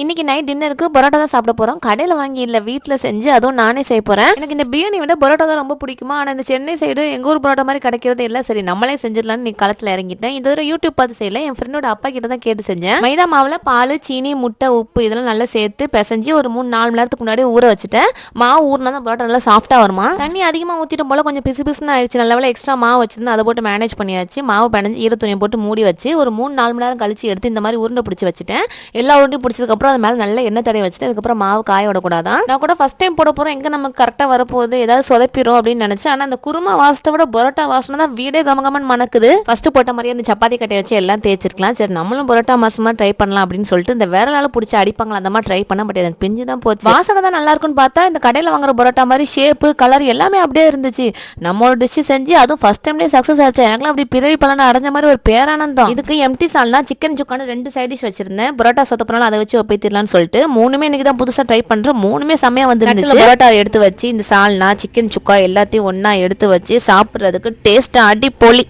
இன்னைக்கு நைட் டின்னருக்கு பரோட்டா தான் சாப்பிட போகிறோம். கடையில் வாங்கி இல்லை, வீட்டில் செஞ்சு அதுவும் நானே செய்ய போகிறேன். எனக்கு இந்த பிரியாணி விட பரோட்டா தான் ரொம்ப பிடிக்குமா. ஆனால் இந்த சென்னை சைடு எங்கள் ஊர் பரோட்டா மாதிரி கிடைக்கிறது இல்லை. சரி நம்மளே செஞ்சிடலான்னு நீ களத்தில் இறங்கிட்டேன். இது ஒரு யூடியூப் பார்த்து செய்யல, என் ஃப்ரெண்டோட அப்பா கிட்ட தான் கேட்டு செஞ்சேன். மைதா மாவில் பால், சீனி, முட்டை, உப்பு இதெல்லாம் நல்லா சேர்த்து பிசைஞ்சு ஒரு 3-4 மணி நேரத்துக்கு முன்னாடி ஊற வச்சுட்டேன். மாவு ஊறினா தான் பரோட்டா நல்லா சாஃப்டாக வருமா. தண்ணி அதிகமாக ஊற்றிட்டும் போல கொஞ்சம் பிசு பிசுன்னு ஆயிடுச்சு. நல்ல எக்ஸ்ட்ரா மாவு வச்சிருந்து அதை போட்டு மேனேஜ் பண்ணியாச்சு. மாவு பிணைஞ்சு ஈர துணியை போட்டு மூடி வச்சு ஒரு 3-4 மணி நேரம் கழிச்சு எடுத்து இந்த மாதிரி உருண்டை பிடிச்சி வச்சுட்டேன். எல்லா உருண்டையும் பிடிச்சதுக்கப்புறம் அது மேலே நல்ல எண்ணெய் தடவை வச்சுட்டு அதுக்கப்புறம் மாவு காய விடக்கூடாதான். நான் கூட ஃபர்ஸ்ட் டைம் போட போகிறோம், எங்கே நமக்கு கரெக்டாக வரப்போகுது, ஏதாவது சொதப்பிடும் அப்படின்னு நினச்சேன். ஆனால் அந்த குருமா வாசத்தை விட பரோட்டா வாசனை தான் வீடே கமகமன் மணக்குது. ஃபர்ஸ்ட் போட்ட மாதிரியே அந்த சப்பாத்தி கட்டையை வச்சு எல்லாம் தேய்ச்சிருக்கலாம். சரி நம்மளும் பரோட்டா மாசமா ட்ரை பண்ணலாம் அப்படின்னு சொல்லிட்டு இந்த விரலால பிடிச்சி அடிப்பாங்களா அந்த மாதிரி ட்ரை பண்ண, பட் எனக்கு பிஞ்சு தான் போச்சு. வாசனை தான் நல்லா இருக்குன்னு பார்த்தா இந்த கடையில் வாங்குற பரோட்டா மாதிரி ஷேப்பு கலர் எல்லாமே அப்படியே இருந்துச்சு. நம்ம ஒரு டிஷ் செஞ்சு அதுவும் ஃபர்ஸ்ட் டைம்லேயே சக்ஸஸ் ஆச்சு. எனக்குலாம் அப்படி பிறவி பலனை அடைஞ்ச மாதிரி ஒரு பேரானந்தம். இதுக்கு எம்டி சால்னா சிக்கன் சுக்கான்னு 2 சைட் டிஷ் வச்சிருந்தேன். பரோட்டா சொத்தப்பனாலும் அதை வச்சு ஒப்பித்திடலான்னு சொல்லிட்டு 3மே இன்னைக்கு தான் புதுசாக ட்ரை பண்ணுறேன். 3மே செம்மையாக வந்துருந்துச்சு. பரோட்டா எடுத்து வச்சு இந்த சால்னா சிக்கன் சுக்கா எல்லாத்தையும் ஒன்றா எடுத்து வச்சு சாப்பிட்றதுக்கு டேஸ்ட் அடிப்பொலி.